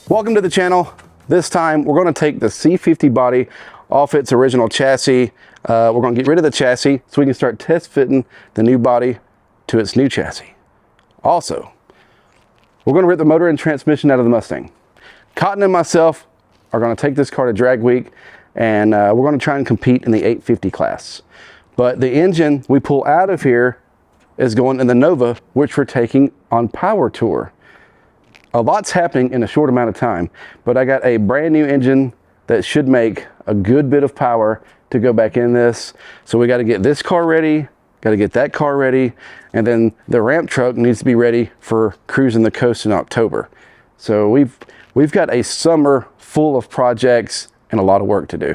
Welcome to the channel. This time we're going to take the C50 body off its original chassis. We're going to get rid of the chassis so we can start test fitting the new body to its new chassis. Also, we're going to rip the motor and transmission out of the Mustang. Cotton and myself are going to take this car to drag week, and we're going to try and compete in the 850 class. But the engine we pull out of here is going in the Nova, which we're taking on Power Tour. A lot's happening in a short amount of time, but I got a brand new engine that should make a good bit of power to go back in this. So we got to get this car ready, got to get that car ready, and then the ramp truck needs to be ready for cruising the coast in October. So we've got a summer full of projects and a lot of work to do.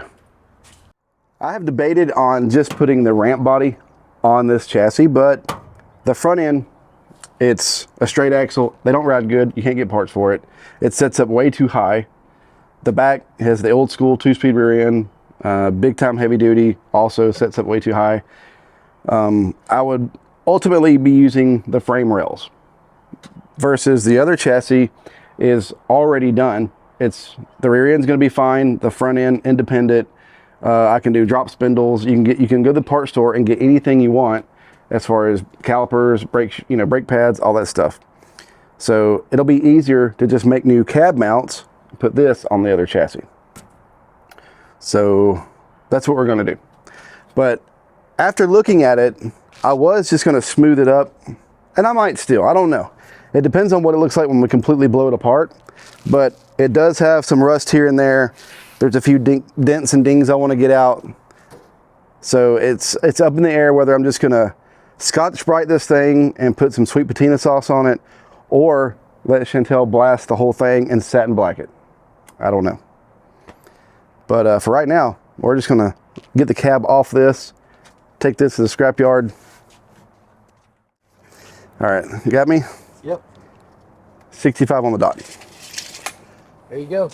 I have debated on just putting the ramp body on this chassis, but the front end, it's a straight axle. They don't ride good. You can't get parts for it. It sets up way too high. The back has the old school 2-speed rear end, big time heavy duty, also sets up way too high. I would ultimately be using the frame rails versus the other chassis is already done. The rear end's going to be fine. The front end independent. I can do drop spindles. You can go to the part store and get anything you want as far as calipers, brake pads, all that stuff. So it'll be easier to just make new cab mounts, put this on the other chassis. So that's what we're going to do. But after looking at it, I was just going to smooth it up, and I might still, I don't know. It depends on what it looks like when we completely blow it apart, but it does have some rust here and there. There's a few dents and dings I want to get out. So it's up in the air whether I'm just going to Scotch-Brite this thing and put some sweet patina sauce on it, or let Chantel blast the whole thing and satin black it. I don't know. But for right now, we're just going to get the cab off this, take this to the scrapyard. All right, you got me? Yep. 65 on the dot. There you go.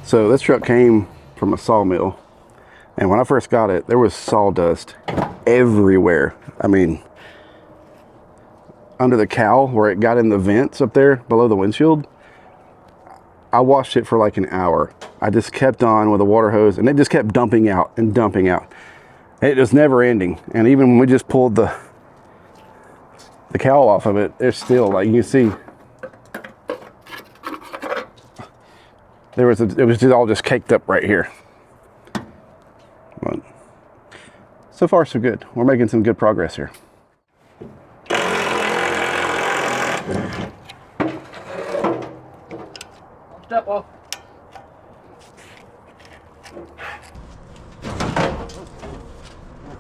So this truck came from a sawmill, and when I first got it, there was sawdust everywhere. I mean, under the cowl where it got in the vents up there below the windshield, I washed it for like an hour. I just kept on with a water hose, and it just kept dumping out and dumping out. It was never ending. And even when we just pulled the cowl off of it, it's still, like you can see, it was just all just caked up right here. But so far so good. We're making some good progress here. Step off.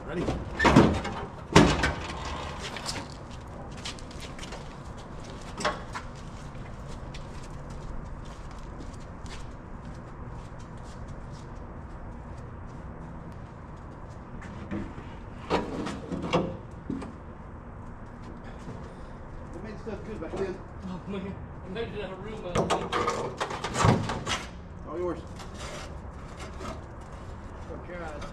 Ready? Stuff good back then. Oh man, I made it out of room. All yours. I tried.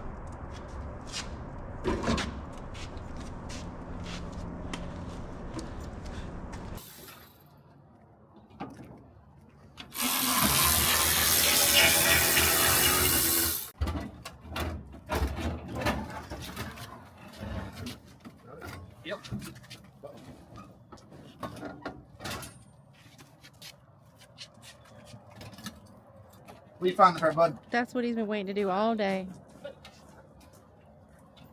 What you find there, bud? That's what he's been waiting to do all day.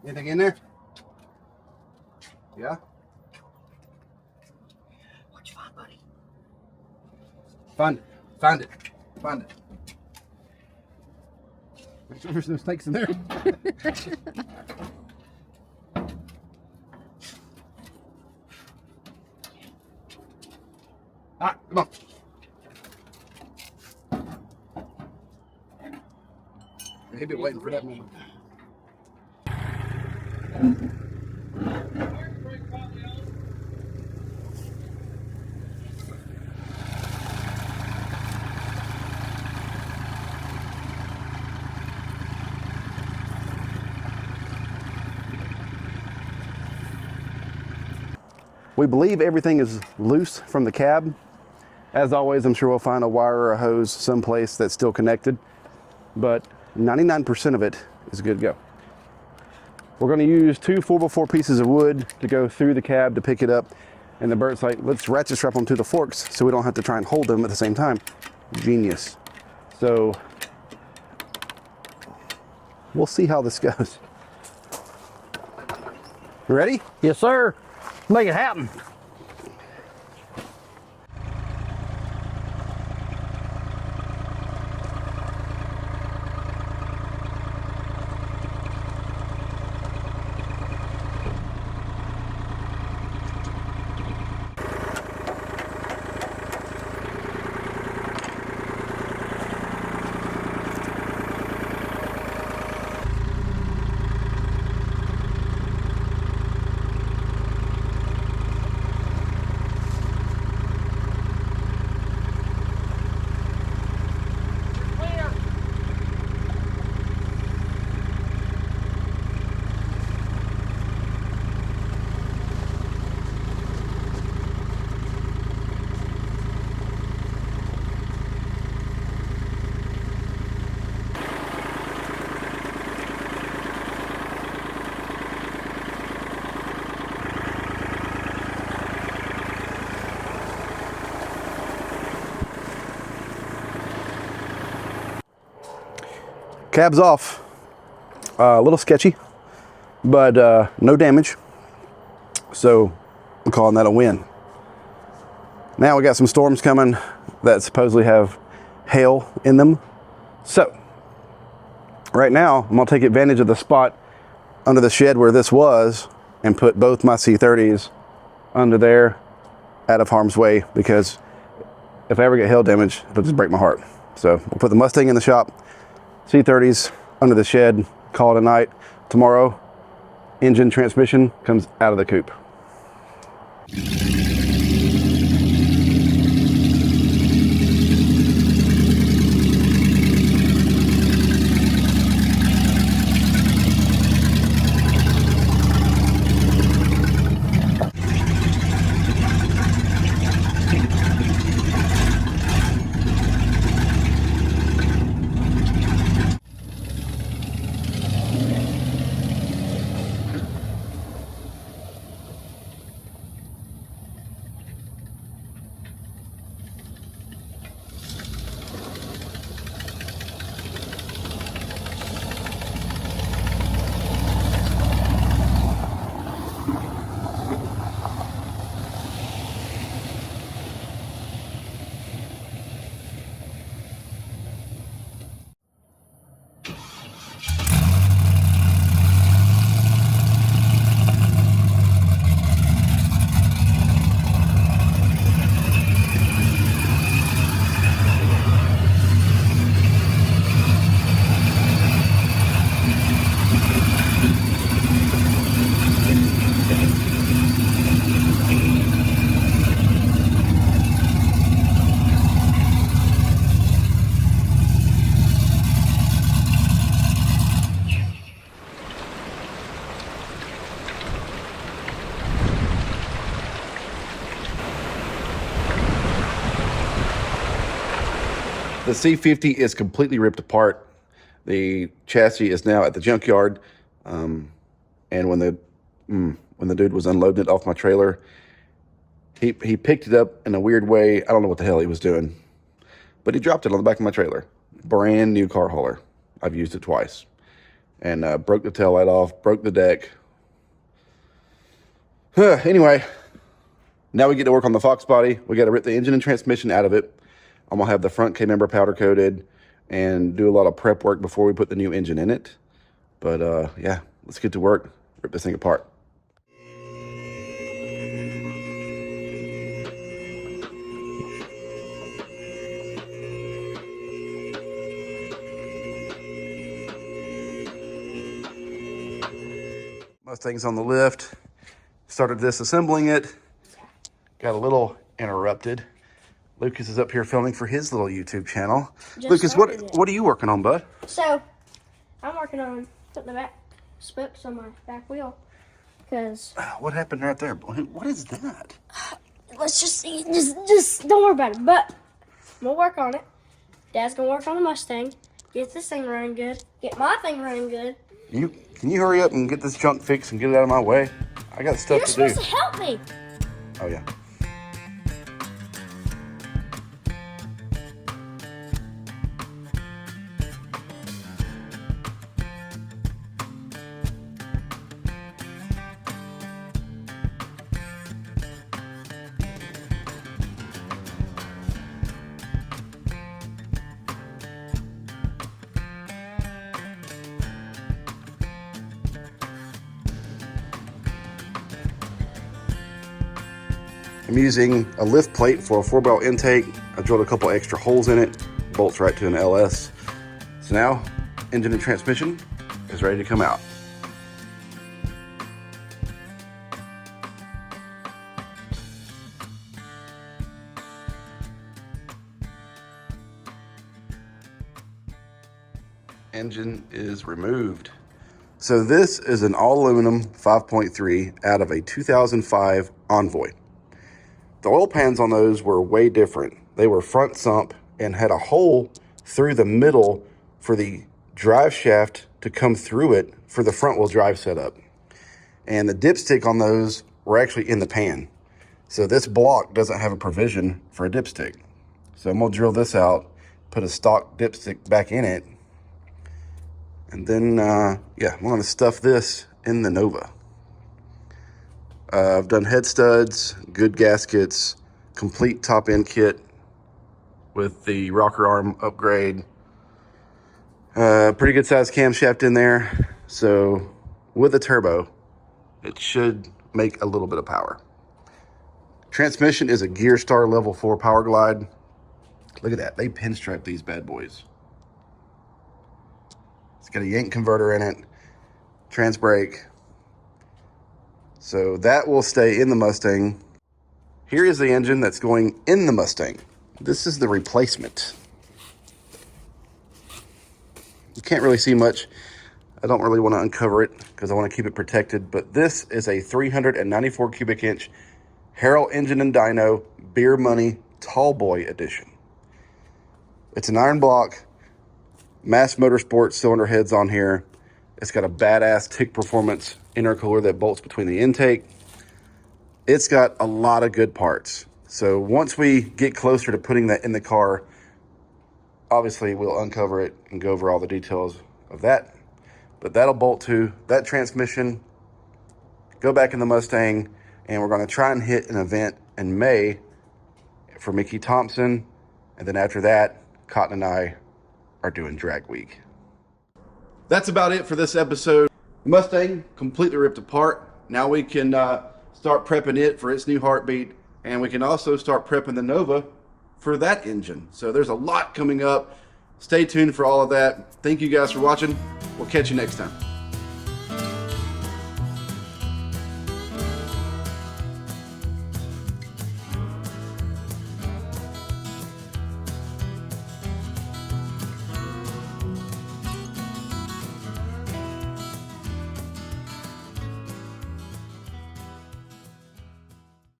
Anything in there? Yeah? What'd you find, buddy? Find it. Find it. Find it. Make sure there's no snakes in there. Alright, come on. He'll be waiting for that moment. We believe everything is loose from the cab. As always, I'm sure we'll find a wire or a hose someplace that's still connected, but 99% of it is good to go. We're going to use 2 4x4 pieces of wood to go through the cab to pick it up, and the Bert's like, let's ratchet strap them to the forks so we don't have to try and hold them at the same time. Genius. So we'll see how this goes. You ready? Yes, sir. Make it happen. Cab's off. A little sketchy, but no damage. So I'm calling that a win. Now we got some storms coming that supposedly have hail in them. So right now I'm gonna take advantage of the spot under the shed where this was and put both my C30s under there out of harm's way, because if I ever get hail damage, it'll just break my heart. So we'll put the Mustang in the shop, C30s under the shed, call it a night. Tomorrow, engine transmission comes out of the coupe. The C50 is completely ripped apart. The chassis is now at the junkyard. And when the when the dude was unloading it off my trailer. He picked it up in a weird way. I don't know what the hell he was doing, but he dropped it on the back of my trailer. Brand new car hauler. I've used it twice. And broke the tail light off, broke the deck. Anyway, now we get to work on the Fox body. We got to rip the engine and transmission out of it. I'm going to have the front K-member powder coated and do a lot of prep work before we put the new engine in it. But yeah, let's get to work, rip this thing apart. Mustang's on the lift. Started disassembling it. Got a little interrupted. Lucas is up here filming for his little YouTube channel. Lucas, what are you working on, bud? So, I'm working on putting the back spokes on my back wheel. Because... what happened right there? What is that? Let's just see. Just don't worry about it. But, I'm going to work on it. Dad's going to work on the Mustang. Get this thing running good. Get my thing running good. Can you hurry up and get this junk fixed and get it out of my way? I got stuff to do. You're supposed to help me. Oh, yeah. I'm using a lift plate for a 4-barrel intake. I drilled a couple extra holes in it, bolts right to an LS. So now, engine and transmission is ready to come out. Engine is removed. So this is an all aluminum 5.3 out of a 2005 Envoy. The oil pans on those were way different. They were front sump and had a hole through the middle for the drive shaft to come through it for the front wheel drive setup. And the dipstick on those were actually in the pan. So this block doesn't have a provision for a dipstick. So I'm gonna drill this out, put a stock dipstick back in it, and then, yeah, I'm gonna stuff this in the Nova. I've done head studs, good gaskets, complete top end kit with the rocker arm upgrade. Pretty good sized camshaft in there. So with a turbo, it should make a little bit of power. Transmission is a Gearstar Level 4 Power Glide. Look at that, they pinstripe these bad boys. It's got a yank converter in it, trans brake. So that will stay in the Mustang. Here is the engine that's going in the Mustang. This is the replacement. You can't really see much. I don't really want to uncover it because I want to keep it protected, but this is a 394 cubic inch Harrell engine and dyno Beer Money Tallboy edition. It's an iron block, Mass Motorsport cylinder heads on here. It's got a badass Tick Performance intercooler that bolts between the intake. It's got a lot of good parts. So once we get closer to putting that in the car, obviously we'll uncover it and go over all the details of that. But that'll bolt to that transmission, go back in the Mustang, and we're going to try and hit an event in May for Mickey Thompson. And then after that, Cotton and I are doing drag week. That's about it for this episode. Mustang completely ripped apart. Now we can start prepping it for its new heartbeat, and we can also start prepping the Nova for that engine. So there's a lot coming up. Stay tuned for all of that. Thank you guys for watching. We'll catch you next time.